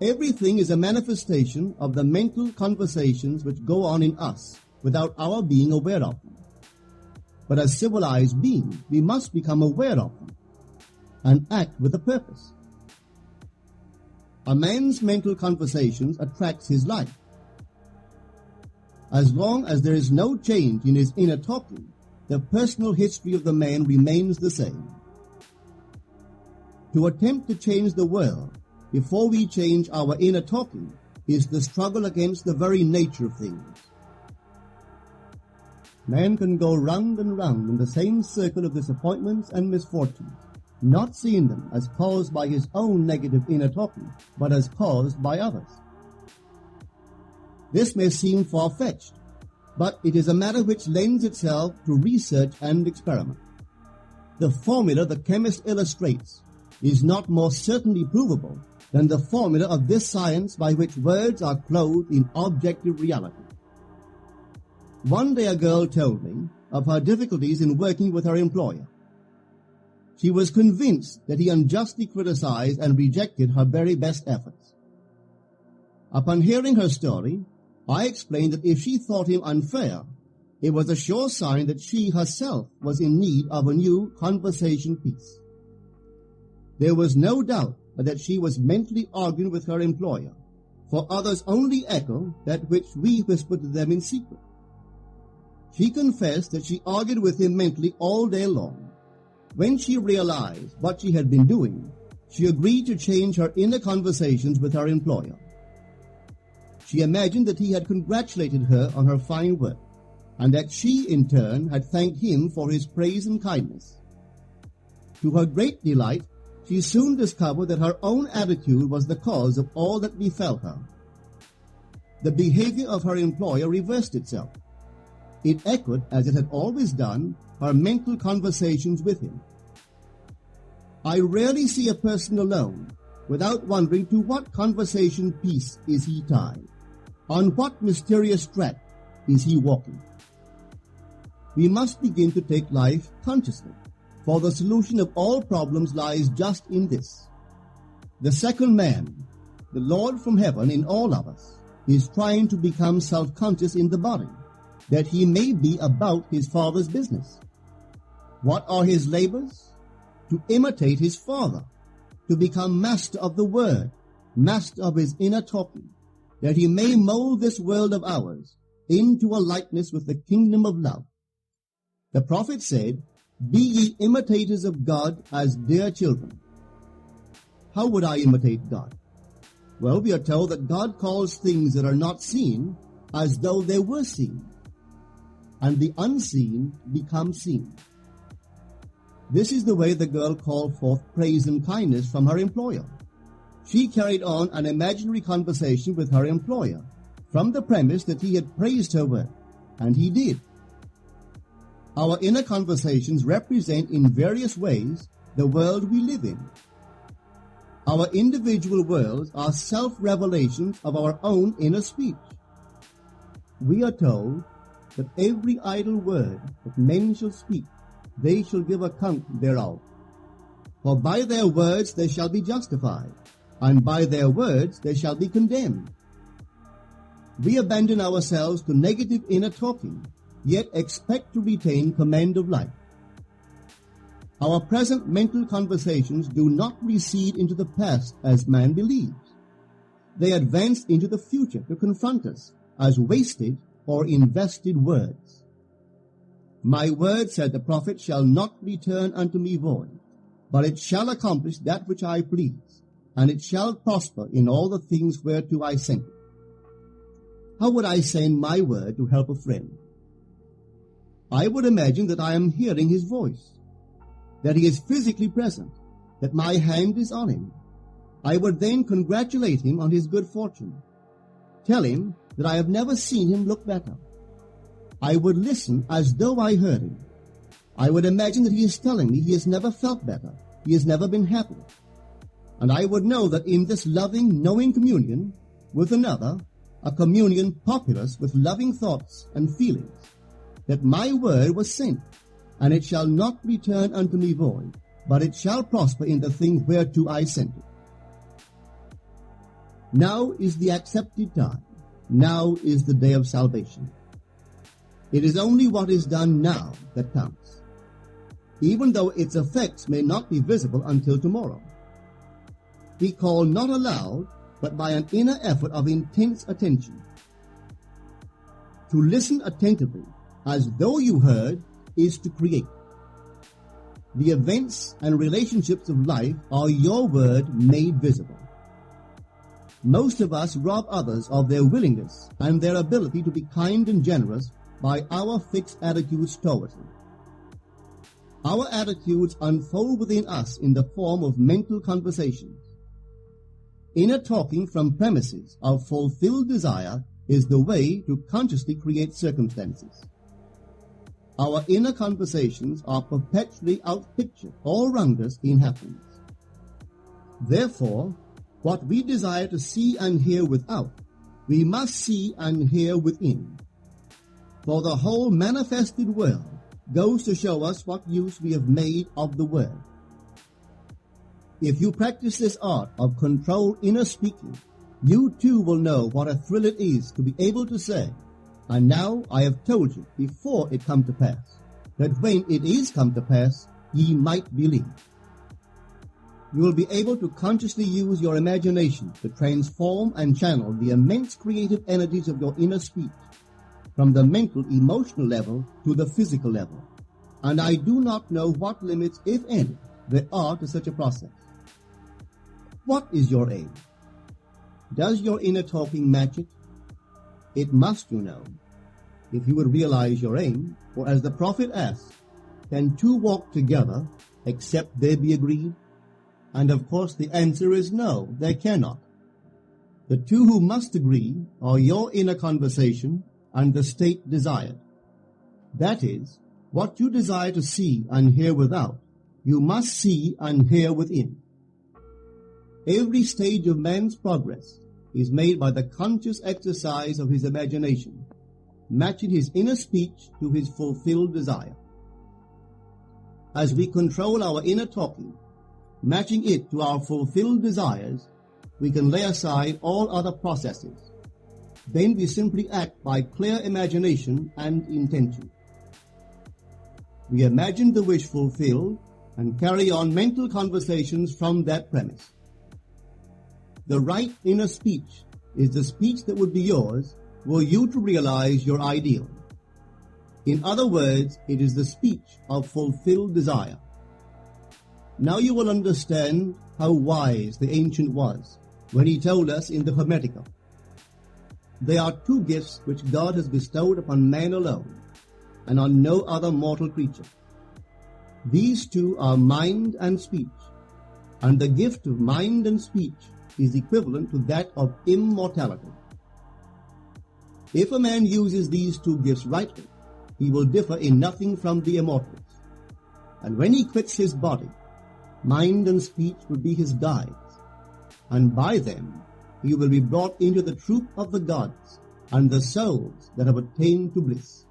Everything is a manifestation of the mental conversations which go on in us without our being aware of them. But as civilized beings, we must become aware of them and act with a purpose. A man's mental conversations attracts his life. As long as there is no change in his inner talking, the personal history of the man remains the same. To attempt to change the world before we change our inner talking is the struggle against the very nature of things. Man can go round and round in the same circle of disappointments and misfortunes, not seeing them as caused by his own negative inner talking, but as caused by others. This may seem far-fetched, but it is a matter which lends itself to research and experiment. The formula the chemist illustrates is not more certainly provable than the formula of this science by which words are clothed in objective reality. One day a girl told me of her difficulties in working with her employer. She was convinced that he unjustly criticized and rejected her very best efforts. Upon hearing her story, I explained that if she thought him unfair, it was a sure sign that she herself was in need of a new conversation piece. There was no doubt that she was mentally arguing with her employer, for others only echo that which we whispered to them in secret. She confessed that she argued with him mentally all day long. When she realized what she had been doing, she agreed to change her inner conversations with her employer. She imagined that he had congratulated her on her fine work, and that she, in turn, had thanked him for his praise and kindness. To her great delight, she soon discovered that her own attitude was the cause of all that befell her. The behavior of her employer reversed itself. It echoed, as it had always done, her mental conversations with him. I rarely see a person alone without wondering to what conversation piece is he tied. On what mysterious track is he walking? We must begin to take life consciously, for the solution of all problems lies just in this. The second man, the Lord from heaven in all of us, is trying to become self-conscious in the body, that he may be about his Father's business. What are his labors? To imitate his Father, to become master of the Word, master of his inner talking, that he may mold this world of ours into a likeness with the kingdom of love. The prophet said, "Be ye imitators of God as dear children." How would I imitate God? Well, we are told that God calls things that are not seen as though they were seen, and the unseen become seen. This is the way the girl called forth praise and kindness from her employer. She carried on an imaginary conversation with her employer from the premise that he had praised her work, and he did. Our inner conversations represent in various ways the world we live in. Our individual worlds are self-revelations of our own inner speech. We are told that every idle word that men shall speak, they shall give account thereof. For by their words they shall be justified, and by their words they shall be condemned. We abandon ourselves to negative inner talking, yet expect to retain command of life. Our present mental conversations do not recede into the past as man believes. They advance into the future to confront us as wasted or invested words. My word, said the prophet, shall not return unto me void, but it shall accomplish that which I please, and it shall prosper in all the things whereto I sent it. How would I send my word to help a friend? I would imagine that I am hearing his voice, that he is physically present, that my hand is on him. I would then congratulate him on his good fortune, tell him that I have never seen him look better. I would listen as though I heard him. I would imagine that he is telling me he has never felt better, he has never been happier. And I would know that in this loving, knowing communion with another, a communion populous with loving thoughts and feelings, that my word was sent, and it shall not return unto me void, but it shall prosper in the thing whereto I sent it. Now is the accepted time. Now is the day of salvation. It is only what is done now that counts, even though its effects may not be visible until tomorrow. We call not aloud, but by an inner effort of intense attention. To listen attentively, as though you heard, is to create. The events and relationships of life are your word made visible. Most of us rob others of their willingness and their ability to be kind and generous by our fixed attitudes towards them. Our attitudes unfold within us in the form of mental conversations. Inner talking from premises of fulfilled desire is the way to consciously create circumstances. Our inner conversations are perpetually outpictured all around us in happenings. Therefore, what we desire to see and hear without, we must see and hear within. For the whole manifested world goes to show us what use we have made of the word. If you practice this art of controlled inner speaking, you too will know what a thrill it is to be able to say, "And now I have told you before it come to pass, that when it is come to pass, ye might believe." You will be able to consciously use your imagination to transform and channel the immense creative energies of your inner speech from the mental, emotional level to the physical level. And I do not know what limits, if any, there are to such a process. What is your aim? Does your inner talking match it? It must, you know, if you would realize your aim, for as the prophet asked, can two walk together except they be agreed? And of course the answer is no, they cannot. The two who must agree are your inner conversation and the state desired. That is, what you desire to see and hear without, you must see and hear within. Every stage of man's progress is made by the conscious exercise of his imagination, matching his inner speech to his fulfilled desire. As we control our inner talking, matching it to our fulfilled desires, we can lay aside all other processes. Then we simply act by clear imagination and intention. We imagine the wish fulfilled and carry on mental conversations from that premise. The right inner speech is the speech that would be yours were you to realize your ideal. In other words, it is the speech of fulfilled desire. Now you will understand how wise the ancient was when he told us in the Hermetica. There are two gifts which God has bestowed upon man alone and on no other mortal creature. These two are mind and speech, and the gift of mind and speech is equivalent to that of immortality. If a man uses these two gifts rightly, he will differ in nothing from the immortals. And when he quits his body, mind and speech will be his guides, and by them he will be brought into the troop of the gods and the souls that have attained to bliss.